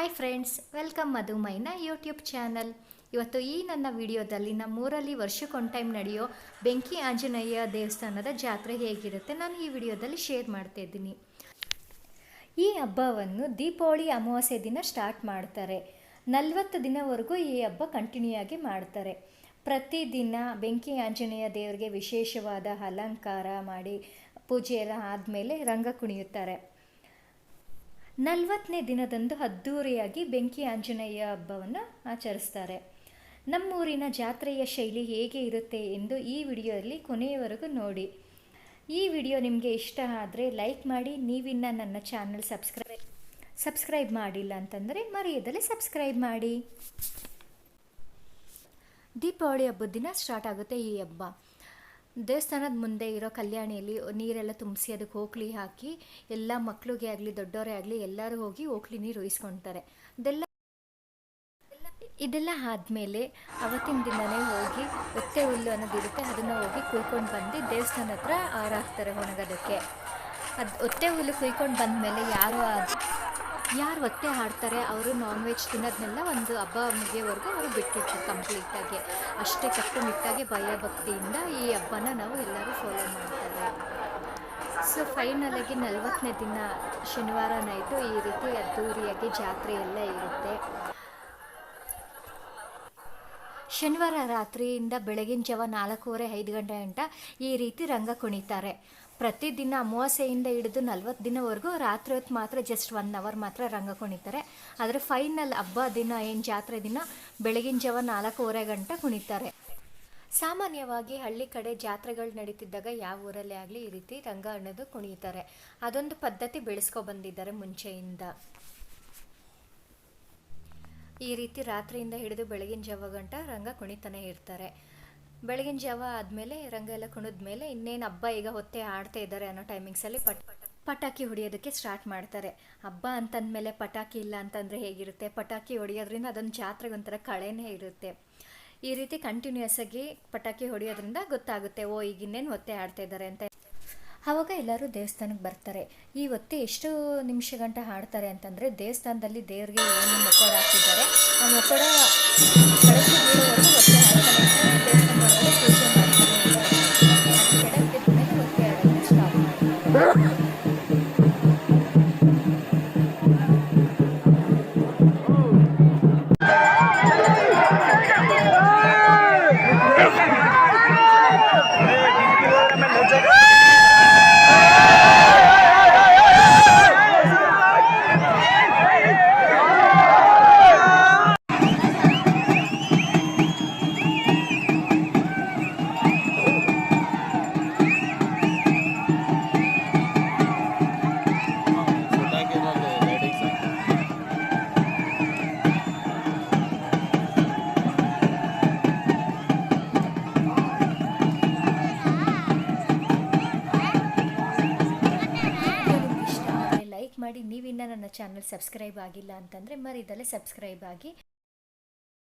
Hi friends, welcome ಮಧುಮೈನ YouTube channel. ಇವತ್ತು ಈ ನನ್ನ ವಿಡಿಯೋದಲ್ಲಿ ನಮ್ಮೂರಲ್ಲಿ ವರ್ಷಕ್ಕೊಂದು ಟೈಮ್ ನಡೆಯೋ ಬೆಂಕಿ ಆಂಜನೇಯ ದೇವಸ್ಥಾನದ ಜಾತ್ರೆ ಹೇಗಿರುತ್ತೆ ನಾನು ಈ ವಿಡಿಯೋದಲ್ಲಿ ಶೇರ್ ಮಾಡ್ತಾ ಇದ್ದೀನಿ. ಈ ಹಬ್ಬವನ್ನು ದೀಪಾವಳಿ ಅಮಾವಾಸ್ಯೆ ದಿನ ಸ್ಟಾರ್ಟ್ ಮಾಡ್ತಾರೆ. 40 ದಿನವರೆಗೂ ಈ ಹಬ್ಬ ಕಂಟಿನ್ಯೂ ಆಗಿ ಮಾಡ್ತಾರೆ. ಪ್ರತಿದಿನ ಬೆಂಕಿ ಆಂಜನೇಯ ದೇವರಿಗೆ ವಿಶೇಷವಾದ ಅಲಂಕಾರ ಮಾಡಿ ಪೂಜೆ ಎಲ್ಲ ಆದಮೇಲೆ ರಂಗ ಕುಣಿಯುತ್ತಾರೆ. 40ನೇ ದಿನದಂದು ಅದ್ಧೂರಿಯಾಗಿ ಬೆಂಕಿ ಆಂಜನೇಯ ಹಬ್ಬವನ್ನು ಆಚರಿಸ್ತಾರೆ. ನಮ್ಮೂರಿನ ಜಾತ್ರೆಯ ಶೈಲಿ ಹೇಗೆ ಇರುತ್ತೆ ಎಂದು ಈ ವಿಡಿಯೋದಲ್ಲಿ ಕೊನೆಯವರೆಗೂ ನೋಡಿ. ಈ ವಿಡಿಯೋ ನಿಮಗೆ ಇಷ್ಟ ಆದರೆ ಲೈಕ್ ಮಾಡಿ. ನೀವಿನ್ನ ನನ್ನ ಚಾನಲ್ ಸಬ್ಸ್ಕ್ರೈಬ್ ಮಾಡಿಲ್ಲ ಅಂತಂದರೆ ಮರೆಯದಲ್ಲೇ ಸಬ್ಸ್ಕ್ರೈಬ್ ಮಾಡಿ. ದೀಪಾವಳಿ ಹಬ್ಬದ ದಿನ ಸ್ಟಾರ್ಟ್ ಆಗುತ್ತೆ ಈ ಹಬ್ಬ. ದೇವಸ್ಥಾನದ ಮುಂದೆ ಇರೋ ಕಲ್ಯಾಣಿಯಲ್ಲಿ ನೀರೆಲ್ಲ ತುಂಬಿಸಿ ಅದಕ್ಕೆ ಓಕ್ಲಿ ಹಾಕಿ ಎಲ್ಲ ಮಕ್ಕಳಿಗೆ ಆಗಲಿ ದೊಡ್ಡವರೇ ಆಗಲಿ ಎಲ್ಲರೂ ಹೋಗಿ ಓಕ್ಲಿ ನೀರು ಉಯಿಸ್ಕೊಳ್ತಾರೆ. ಇದೆಲ್ಲ ಆದಮೇಲೆ ಅವತ್ತಿನ ದಿನವೇ ಹೋಗಿ ಒತ್ತೆ ಹುಲ್ಲು ಅನ್ನೋದಿರುತ್ತೆ, ಅದನ್ನು ಹೋಗಿ ಕುಯ್ಕೊಂಡು ಬಂದು ದೇವಸ್ಥಾನ ಹತ್ರ ಹಾರಾಕ್ತಾರೆ ಒಣಗೋದಕ್ಕೆ. ಅದು ಒತ್ತೆ ಹುಲ್ಲು ಕುಯ್ಕೊಂಡು ಬಂದಮೇಲೆ ಯಾರು ಒತ್ತೆ ಆಡ್ತಾರೆ ಅವರು ನಾನ್ ವೆಜ್ ತಿನ್ನೋದನ್ನೆಲ್ಲ ಒಂದು ಹಬ್ಬ ಮುಗಿಯೋವರೆಗೂ ಅವರು ಬಿಟ್ಟಿರ್ತಾರೆ ಕಂಪ್ಲೀಟಾಗಿ. ಅಷ್ಟೇ ಕಟ್ಟುನಿಟ್ಟಾಗಿ ಭಯ ಭಕ್ತಿಯಿಂದ ಈ ಹಬ್ಬನ ನಾವು ಎಲ್ಲರೂ ಫಾಲೋ ಮಾಡ್ತಾರೆ. ಸೊ ಫೈನಲಾಗಿ 40ನೇ ದಿನ ಶನಿವಾರ ನೈಟು ಈ ರೀತಿ ಅದ್ದೂರಿಯಾಗಿ ಜಾತ್ರೆ ಎಲ್ಲ ಇರುತ್ತೆ. ಶನಿವಾರ ರಾತ್ರಿಯಿಂದ ಬೆಳಗಿನ ಜಾವ 4:30-5 ಗಂಟೆ ಈ ರೀತಿ ರಂಗ ಕುಣಿತಾರೆ. ಪ್ರತಿದಿನ ಅಮಾವಾಸ್ಯೆಯಿಂದ ಹಿಡಿದು 40 ದಿನವರೆಗೂ ರಾತ್ರಿ ಹೊತ್ತು ಮಾತ್ರ ಜಸ್ಟ್ 1 ಅವರ್ ಮಾತ್ರ ರಂಗ ಕುಣಿತಾರೆ. ಆದರೆ ಫೈನಲ್ ಹಬ್ಬ ದಿನ ಏನು ಜಾತ್ರೆ ದಿನ ಬೆಳಗಿನ ಜಾವ 4:30 ಗಂಟೆ ಕುಣಿತಾರೆ. ಸಾಮಾನ್ಯವಾಗಿ ಹಳ್ಳಿ ಕಡೆ ಜಾತ್ರೆಗಳು ನಡೀತಿದ್ದಾಗ ಯಾವ ಊರಲ್ಲೇ ಆಗಲಿ ಈ ರೀತಿ ರಂಗ ಅನ್ನೋದು ಕುಣಿತಾರೆ. ಅದೊಂದು ಪದ್ಧತಿ ಬೆಳೆಸ್ಕೊಬಂದಿದ್ದಾರೆ ಮುಂಚೆಯಿಂದ. ಈ ರೀತಿ ರಾತ್ರಿಯಿಂದ ಹಿಡಿದು ಬೆಳಗಿನ ಜಾವ ಗಂಟ ರಂಗ ಕುಣಿತಾನೆ ಇರ್ತಾರೆ. ಬೆಳಗಿನ ಜಾವ ಆದಮೇಲೆ ರಂಗ ಎಲ್ಲ ಕುಣಿದ್ಮೇಲೆ ಇನ್ನೇನು ಹಬ್ಬ ಈಗ ಹೊತ್ತೆ ಆಡ್ತಾ ಇದ್ದಾರೆ ಅನ್ನೋ ಟೈಮಿಂಗ್ಸಲ್ಲಿ ಪಟಾಕಿ ಹೊಡಿಯೋದಕ್ಕೆ ಸ್ಟಾರ್ಟ್ ಮಾಡ್ತಾರೆ. ಹಬ್ಬ ಅಂತಂದಮೇಲೆ ಪಟಾಕಿ ಇಲ್ಲ ಅಂತಂದರೆ ಹೇಗಿರುತ್ತೆ? ಪಟಾಕಿ ಹೊಡಿಯೋದ್ರಿಂದ ಅದೊಂದು ಜಾತ್ರೆಗೆ ಒಂಥರ ಕಳೆನೇ ಇರುತ್ತೆ. ಈ ರೀತಿ ಕಂಟಿನ್ಯೂಸ್ ಆಗಿ ಪಟಾಕಿ ಹೊಡಿಯೋದ್ರಿಂದ ಗೊತ್ತಾಗುತ್ತೆ ಈಗ ಇನ್ನೇನು ಹೊತ್ತೆ ಆಡ್ತಾ ಇದ್ದಾರೆ ಅಂತ. ಆವಾಗ ಎಲ್ಲರೂ ದೇವಸ್ಥಾನಕ್ಕೆ ಬರ್ತಾರೆ. ಈ ಹೊತ್ತೆ ಎಷ್ಟು ನಿಮಿಷ ಗಂಟೆ ಹಾಡ್ತಾರೆ ಅಂತಂದರೆ ದೇವಸ್ಥಾನದಲ್ಲಿ ದೇವ್ರಿಗೆ ಏನು ಮೊಕ್ಕಡ ಹಾಕಿದ್ದಾರೆ ಆ ಮೊಕ್ಕಡ ಕಳಸಿ ಬೀಳೋವರೆಗೂ ಹೊತ್ತೆ ಹಾಡ್ತಾನೆ ಇರ್ತಾರೆ. ದೇವಸ್ಥಾನದೊಳಗಡೆ ಪೂಜೆ ಮಾಡ್ತಾನೆ ಇರ್ತಾರೆ. ಅದು ಕೆಳಗಿದ್ದ ಮೇಲೆ ಹೊತ್ತೆ ಆಡೋದನ್ನ ಸ್ಟಾಪ್ ಮಾಡ್ತಾರೆ. ಮಾಡಿ. ನೀವಿನ್ನ ನನ್ನ ಚಾನಲ್ ಸಬ್ಸ್ಕ್ರೈಬ್ ಆಗಿಲ್ಲ ಅಂತಂದರೆ ಮರಿದಲ್ಲೇ ಸಬ್ಸ್ಕ್ರೈಬ್ ಆಗಿ.